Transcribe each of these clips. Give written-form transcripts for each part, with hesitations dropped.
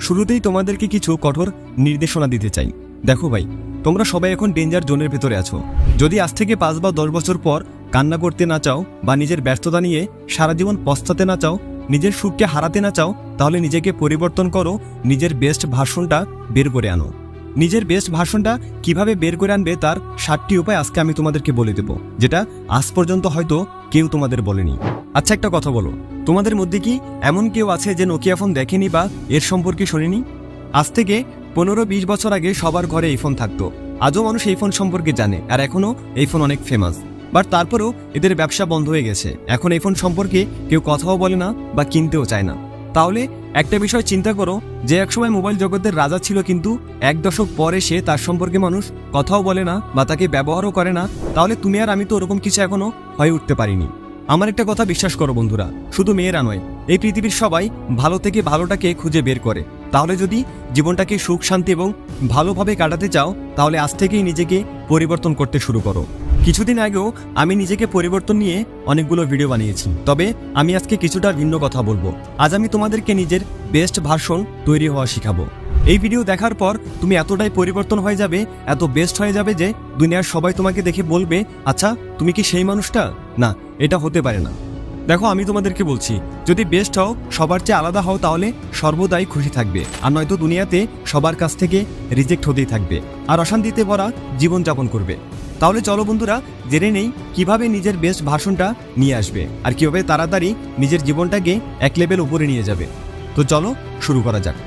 শুরুতেই তোমাদেরকে কিছু কঠোর নির্দেশনা দিতে চাই। দেখো ভাই, তোমরা সবাই এখন ডেঞ্জার জোনের ভেতরে আছো। যদি আজ থেকে 5 বা 10 বছর পর কান্না করতে না চাও বা নিজের ব্যস্ততা নিয়ে সারা জীবন পস্তাতে না চাও, নিজের সুখকে হারাতে না চাও, তাহলে নিজেকে পরিবর্তন করো, নিজের বেস্ট ভার্সনটা বের করে আনো। নিজের বেস্ট ভার্সনটা কিভাবে বের করে আনবে তার 7টি উপায় আজকে আমি তোমাদেরকে বলে দেব, যেটা আজ পর্যন্ত হয়তো কেউ তোমাদের বলেনি। আচ্ছা, একটা কথা বলো, তোমাদের মধ্যে কি এমন কেউ আছে যে নোকিয়া ফোন দেখেনি বা এর সম্পর্কে শোনেনি? আজ থেকে 15-20 বছর আগে সবার ঘরে এই ফোন থাকতো। আজও মানুষ এই ফোন সম্পর্কে জানে, আর এখনও এই ফোন অনেক ফেমাস। বাট তারপরেও এদের ব্যবসা বন্ধ হয়ে গেছে। এখন এই ফোন সম্পর্কে কেউ কথাও বলে না বা কিনতেও চায় না। তাহলে একটা বিষয় চিন্তা করো, যে একসময় মোবাইল জগতের রাজা ছিল, কিন্তু 1 দশক পরে সে তার সম্পর্কে মানুষ কথাও বলে না বা তাকে ব্যবহারও করে না। তাহলে তুমি আর আমি তো ওরকম কিছু এখনো হয়ে উঠতে পারিনি। আমার একটা কথা বিশ্বাস করো বন্ধুরা, শুধু মেয়েরা নয়, এই পৃথিবীর সবাই ভালো থেকে ভালোটাকে খুঁজে বের করে। তাহলে যদি জীবনটাকে সুখ শান্তি এবং ভালোভাবে কাটাতে চাও, তাহলে আজ থেকেই নিজেকে পরিবর্তন করতে শুরু করো। কিছুদিন আগেও আমি নিজেকে পরিবর্তন নিয়ে অনেকগুলো ভিডিও বানিয়েছি, তবে আমি আজকে কিছুটা ভিন্ন কথা বলবো। আজ আমি তোমাদেরকে নিজের বেস্ট ভার্সন তৈরি হওয়া শিখাবো। এই ভিডিও দেখার পর তুমি এতটাই পরিবর্তন হয়ে যাবে, এত বেস্ট হয়ে যাবে যে দুনিয়ার সবাই তোমাকে দেখে বলবে, আচ্ছা তুমি কি সেই মানুষটা? না, এটা হতে পারে না। দেখো, আমি তোমাদেরকে বলছি, যদি বেস্ট হও, সবার চেয়ে আলাদা হও, তাহলে সর্বদাই খুশি থাকবে। আর নয়তো দুনিয়াতে সবার কাছ থেকে রিজেক্ট হতেই থাকবে আর অশান্তিতে ভরা জীবনযাপন করবে। তাহলে চলো বন্ধুরা, জেনে নেই কিভাবে নিজের বেস্ট ভার্সনটা নিয়ে আসবে আর কিভাবে তাড়াতাড়ি নিজের জীবনটাকে এক লেভেল উপরে নিয়ে যাবে। তো চলো শুরু করা যাক।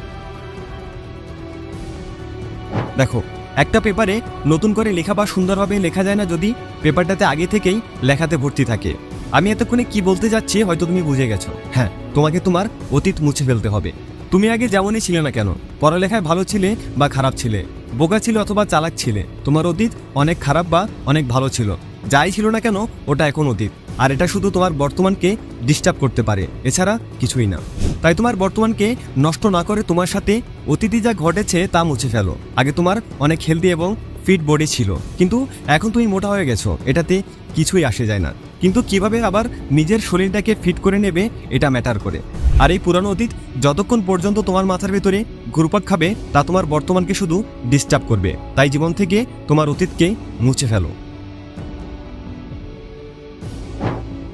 দেখো, একটা পেপারে নতুন করে লেখা বা সুন্দরভাবে লেখা যায় না যদি পেপারটাতে আগে থেকেই লেখাতে ভর্তি থাকে। আমি এতক্ষণে কি বলতে যাচ্ছি হয়তো তুমি বুঝে গেছো। হ্যাঁ, তোমাকে তোমার অতীত মুছে ফেলতে হবে। তুমি আগে যেমনই ছিলে না কেন, পড়ালেখায় ভালো ছিলে বা খারাপ ছিলে, বোকা ছিল অথবা চালাক ছিলে, তোমার অতীত অনেক খারাপ বা অনেক ভালো ছিল। যাই ছিল না কেন, ওটা এখন অতীত। আর এটা শুধু তোমার বর্তমানকে ডিস্টার্ব করতে পারে, এছাড়া কিছুই না। তাই তোমার বর্তমানকে নষ্ট না করে তোমার সাথে অতীতে যা ঘটেছে তা মুছে ফেলো। আগে তোমার অনেক হেলদি এবং ফিট বডি ছিল, কিন্তু এখন তুমি মোটা হয়ে গেছো, এটাতে কিছুই আসে যায় না। কিন্তু কিভাবে আবার নিজের শরীরটাকে ফিট করে নেবে, এটা ম্যাটার করে। আর এই পুরানো অতীত যতক্ষণ পর্যন্ত তোমার মাথার ভেতরে ঘুরপাক খাবে, তা তোমার বর্তমানকে শুধু ডিস্টার্ব করবে। তাই জীবন থেকে তোমার অতীতকে মুছে ফেলো।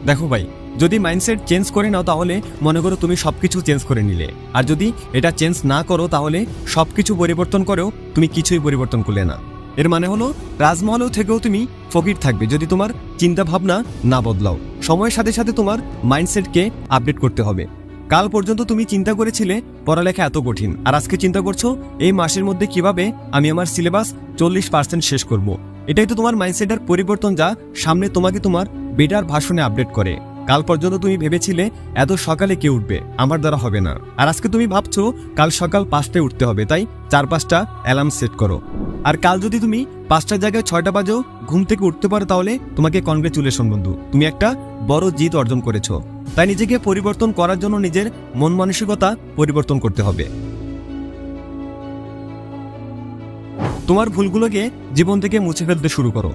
দেখো ভাই, যদি মাইন্ডসেট চেঞ্জ করে নাও, তাহলে মনে করো তুমি সবকিছু চেঞ্জ করে নিলে। আর যদি এটা চেঞ্জ না করো, তাহলে সবকিছু পরিবর্তন করেও তুমি কিছুই পরিবর্তন করলে না। এর মানে হলো, রাজমহলেও থেকেও তুমি ফকির থাকবে যদি তোমার চিন্তা ভাবনা না বদলাও। সময়ের সাথে সাথে তোমার মাইন্ডসেটকে আপডেট করতে হবে। কাল পর্যন্ত তুমি চিন্তা করেছিলে পড়ালেখা এত কঠিন, আর আজকে চিন্তা করছো এই মাসের মধ্যে কিভাবে আমি আমার সিলেবাস 40% শেষ করব। এটাই তো তোমার মাইন্ডসেটের পরিবর্তন, যা সামনে তোমাকে তোমার বেটার ভার্সনে আপডেট করে। কাল পর্যন্ত তুমি ভেবেছিলে এত সকালে কে উঠবে, আমার দ্বারা হবে না, আর আজকে তুমি ভাবছো কাল সকাল 5টায় উঠতে হবে, তাই 4-5টা অ্যালার্ম সেট করো। আর কাল যদি তুমি 5টার জায়গায় 6টা বাজেও ঘুম থেকে উঠতে পারো, তাহলে তোমাকে কনগ্রেচুলেশন বন্ধু, তুমি একটা বড় জিত অর্জন করেছো। তাই নিজেকে পরিবর্তন করার জন্য নিজের মন মানসিকতা পরিবর্তন করতে হবে। তোমার ভুলগুলোকে জীবন থেকে মুছে ফেলতে শুরু করো।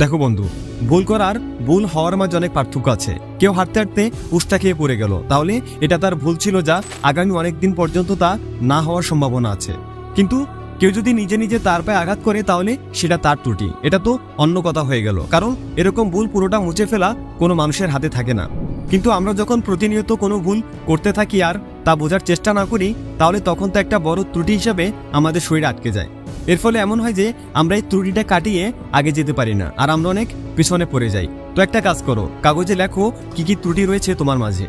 দেখো বন্ধু, ভুল করার ভুল হওয়ার মাঝে অনেক পার্থক্য আছে। কেউ হাঁটতে হাঁটতে উষ্টা খেয়ে পড়ে গেল, তাহলে এটা তার ভুল ছিল, যা আগামী অনেক দিন পর্যন্ত তা না হওয়ার সম্ভাবনা আছে। কিন্তু কেউ যদি নিজে নিজে তার পায়ে আঘাত করে, তাহলে সেটা তার ত্রুটি, এটা তো অন্য কথা হয়ে গেল। কারণ এরকম ভুল পুরোটা মুছে ফেলা কোনো মানুষের হাতে থাকে না। কিন্তু আমরা যখন প্রতিনিয়ত কোনো ভুল করতে থাকি আর তা বোঝার চেষ্টা না করি, তাহলে তখন তো একটা বড় ত্রুটি হিসাবে আমাদের শরীরে আটকে যায়। এর ফলে এমন হয় যে আমরা এই ত্রুটিটা কাটিয়ে আগে যেতে পারি না, আর আমরা অনেক পিছনে পড়ে যাই। তো একটা কাজ করো, কাগজে লেখো কি কি ত্রুটি রয়েছে তোমার মাঝে।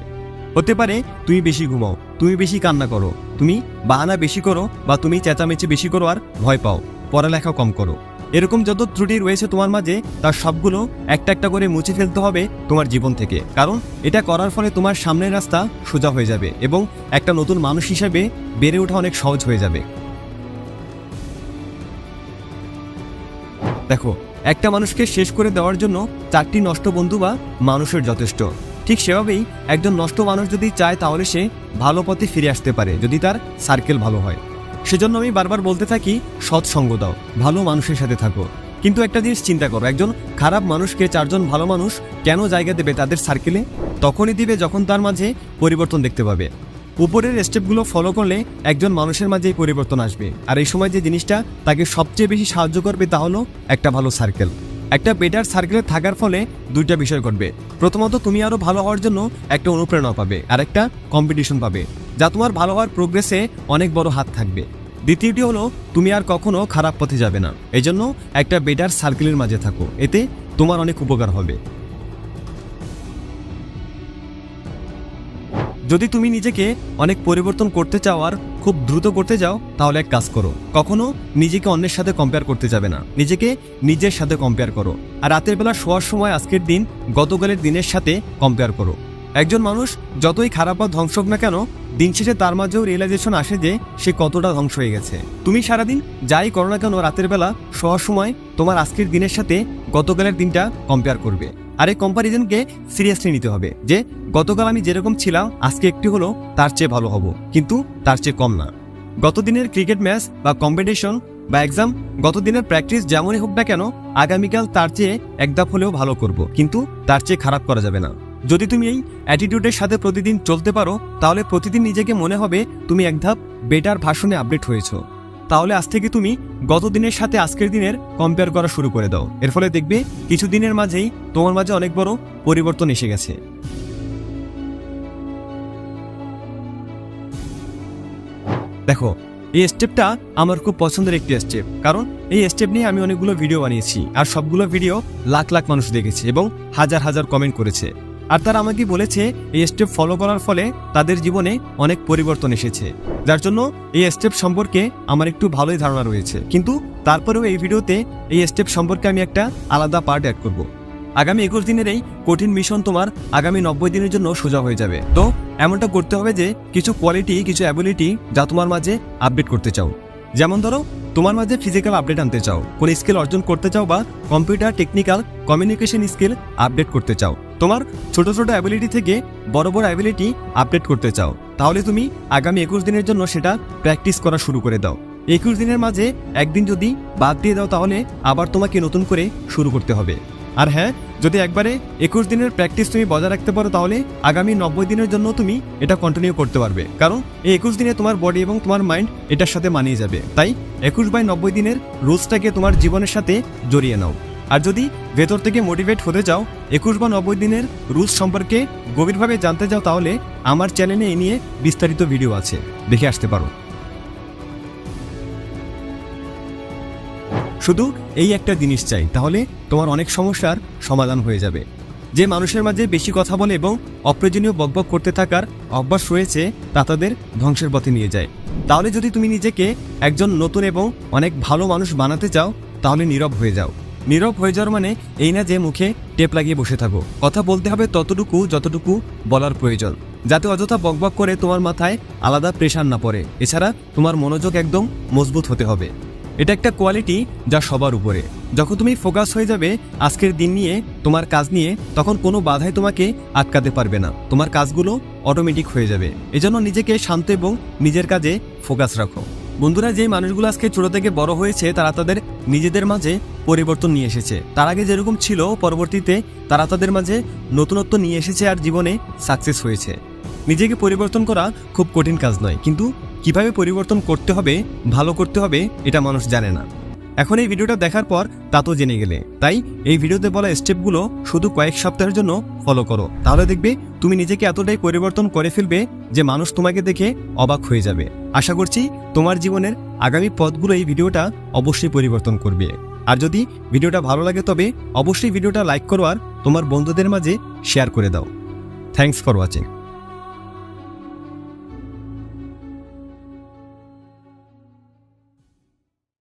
হতে পারে তুমি বেশি ঘুমাও, তুমি বেশি কান্না করো, তুমি বাহানা বেশি করো, বা তুমি চেঁচামেচি বেশি করো আর ভয় পাও, পড়ালেখা কম করো। এরকম যত ত্রুটি রয়েছে তোমার মাঝে, তার সবগুলো একটা একটা করে মুছে ফেলতে হবে তোমার জীবন থেকে। কারণ এটা করার ফলে তোমার সামনের রাস্তা সোজা হয়ে যাবে এবং একটা নতুন মানুষ হিসেবে বেড়ে ওঠা অনেক সহজ হয়ে যাবে। দেখো, একটা মানুষকে শেষ করে দেওয়ার জন্য 4টি নষ্ট বন্ধু বা মানুষের যথেষ্ট। ঠিক সেভাবেই একজন নষ্ট মানুষ যদি চায়, তাহলে সে ভালো পথে ফিরে আসতে পারে যদি তার সার্কেল ভালো হয়। সেজন্য আমি বারবার বলতে থাকি, সৎসঙ্গ দাও, ভালো মানুষের সাথে থাকো। কিন্তু একটা জিনিস চিন্তা করো, একজন খারাপ মানুষকে 4জন ভালো মানুষ কেন জায়গা দেবে তাদের সার্কেলে? তখনই দিবে যখন তার মাঝে পরিবর্তন দেখতে পাবে। উপরের স্টেপগুলো ফলো করলে একজন মানুষের মাঝেই পরিবর্তন আসবে। আর এই সময় যে জিনিসটা তাকে সবচেয়ে বেশি সাহায্য করবে তা হলো একটা ভালো সার্কেল। একটা বেটার সার্কেলে থাকার ফলে দুইটা বিষয় ঘটবে। প্রথমত, তুমি আরও ভালো হওয়ার জন্য একটা অনুপ্রেরণা পাবে, আর একটা কম্পিটিশন পাবে যা তোমার ভালো হওয়ার প্রোগ্রেসে অনেক বড় হাত থাকবে। দ্বিতীয়টি হলো, তুমি আর কখনো খারাপ পথে যাবে না। এই জন্য একটা বেটার সার্কেলের মাঝে থাকো, এতে তোমার অনেক উপকার হবে। যদি তুমি নিজেকে অনেক পরিবর্তন করতে চাও আর খুব দ্রুত করতে যাও, তাহলে এক কাজ করো, কখনো নিজেকে অন্যের সাথে কম্পেয়ার করতে যাবে না, নিজেকে নিজের সাথে কম্পেয়ার করো। আর রাতের বেলা শোয়ার সময় আজকের দিন গতকালের দিনের সাথে কম্পেয়ার করো। একজন মানুষ যতই খারাপ বা ধ্বংস হোক না কেন, দিন শেষে তার মাঝেও রিয়েলাইজেশন আসে যে সে কতটা ধ্বংস হয়ে গেছে। তুমি সারাদিন যাই করো না কেন, রাতের বেলা শোয়ার সময় তোমার আজকের দিনের সাথে গতকালের দিনটা কম্পেয়ার করবে। আর এই কম্পারিজনকে সিরিয়াসলি নিতে হবে যে গতকাল আমি যেরকম ছিলাম আজকে একটু হলো তার চেয়ে ভালো হব, কিন্তু তার চেয়ে কম না। গত দিনের ক্রিকেট ম্যাচ বা কম্পিটিশন বা এক্সাম, গত দিনের প্র্যাকটিস যেমনই হোক না কেন, আগামীকাল তার চেয়ে এক ধাপ হলেও ভালো করব, কিন্তু তার চেয়ে খারাপ করা যাবে না। যদি তুমি এই অ্যাটিটিউডের সাথে প্রতিদিন চলতে পারো, তাহলে প্রতিদিন নিজেকে মনে হবে তুমি এক ধাপ বেটার ভার্সনে আপডেট হয়েছো। তাহলে আজ থেকে তুমি গত দিনের সাথে আজকের দিনের কম্পেয়ার করা শুরু করে দাও। এর ফলে দেখবে কিছু দিনের মাঝেই তোমার মাঝে অনেক বড় পরিবর্তন এসে গেছে। দেখো, এই স্টেপটা আমার খুব পছন্দের একটি স্টেপ, কারণ এই স্টেপ নিয়ে আমি অনেকগুলো ভিডিও বানিয়েছি, আর সবগুলো ভিডিও লাখ লাখ মানুষ দেখেছে এবং হাজার হাজার কমেন্ট করেছে। আর তারা আমাকে বলেছে এই স্টেপ ফলো করার ফলে তাদের জীবনে অনেক পরিবর্তন এসেছে, যার জন্য এই স্টেপ সম্পর্কে আমার একটু ভালোই ধারণা রয়েছে। কিন্তু তারপরেও এই ভিডিওতে এই স্টেপ সম্পর্কে আমি একটা আলাদা পার্ট অ্যাড করব। আগামী 21 দিনের এই কঠিন মিশন তোমার আগামী 90 দিনের জন্য সোজা হয়ে যাবে। তো এমনটা করতে হবে যে কিছু কোয়ালিটি, কিছু অ্যাবিলিটি যা তোমার মাঝে আপডেট করতে চাও। যেমন ধরো, তোমার মাঝে ফিজিক্যাল আপডেট আনতে চাও, কোন স্কিল অর্জন করতে চাও, বা computer technical communication skill update করতে চাও, তোমার ছোট ছোট অ্যাবিলিটি থেকে বড় বড় অ্যাবিলিটি আপডেট করতে চাও, তাহলে তুমি আগামী 21 দিনের জন্য সেটা প্র্যাকটিস করা শুরু করে দাও। 21 দিনের মাঝে একদিন যদি বাদ দিয়ে দাও, তাহলে আবার তোমাকে নতুন করে শুরু করতে হবে। আর হ্যাঁ, যদি একবারে 21 দিনের প্র্যাকটিস তুমি বজায় রাখতে পারো, তাহলে আগামী 90 দিনের জন্য তুমি এটা কন্টিনিউ করতে পারবে, কারণ এই 21 দিনে তোমার বডি এবং তোমার মাইন্ড এটার সাথে মানিয়ে যাবে। তাই 21/90 দিনের রুলসটাকে তোমার জীবনের সাথে জড়িয়ে নাও। আর যদি ভেতর থেকে মোটিভেট হতে চাও, 21 বা 90 দিনের রুলস সম্পর্কে গভীরভাবে জানতে চাও, তাহলে আমার চ্যানেলে এ নিয়ে বিস্তারিত ভিডিও আছে, দেখে আসতে পারো। শুধু এই একটা জিনিস চাই, তাহলে তোমার অনেক সমস্যার সমাধান হয়ে যাবে। যে মানুষের মাঝে বেশি কথা বলে এবং অপ্রয়োজনীয় বকবক করতে থাকার অভ্যাস রয়েছে, তা তাদের ধ্বংসের পথে নিয়ে যায়। তাহলে যদি তুমি নিজেকে একজন নতুন এবং অনেক ভালো মানুষ বানাতে চাও, তাহলে নীরব হয়ে যাও। নীরব হয়ে যাওয়ার মানে এই না যে মুখে টেপ লাগিয়ে বসে থাকো। কথা বলতে হবে ততটুকু যতটুকু বলার প্রয়োজন, যাতে অযথা বকবক করে তোমার মাথায় আলাদা প্রেশার না পড়ে। এছাড়া তোমার মনোযোগ একদম মজবুত হতে হবে। এটা একটা কোয়ালিটি যা সবার উপরে। যখন তুমি ফোকাস হয়ে যাবে আজকের দিন নিয়ে, তোমার কাজ নিয়ে, তখন কোনো বাধাই তোমাকে আটকাতে পারবে না। তোমার কাজগুলো অটোমেটিক হয়ে যাবে। এজন্য নিজেকে শান্ত এবং নিজের কাজে ফোকাস রাখো। বন্ধুরা, যে মানুষগুলো আজকে ছোট থেকে বড় হয়েছে, তারা তাদের নিজেদের মাঝে পরিবর্তন নিয়ে এসেছে। তার আগে যেরকম ছিল, পরবর্তীতে তারা তাদের মাঝে নতুনত্ব নিয়ে এসেছে আর জীবনে সাকসেস হয়েছে। নিজেকে পরিবর্তন করা খুব কঠিন কাজ নয়, কিন্তু কিভাবে পরিবর্তন করতে হবে, ভালো করতে হবে, এটা মানুষ জানে না। এখন এই ভিডিওটা দেখার পর তা তো জেনে গেলে। তাই এই ভিডিওতে বলা স্টেপগুলো শুধু কয়েক সপ্তাহের জন্য ফলো করো, তাহলে দেখবে তুমি নিজেকে এতটাই পরিবর্তন করে ফেলবে যে মানুষ তোমাকে দেখে অবাক হয়ে যাবে। আশা করছি তোমার জীবনের আগামী পথগুলো এই ভিডিওটা অবশ্যই পরিবর্তন করবে। আর যদি ভিডিওটা ভালো লাগে, তবে অবশ্যই ভিডিওটা লাইক করো আর তোমার বন্ধুদের মাঝে শেয়ার করে দাও। Thanks for watching.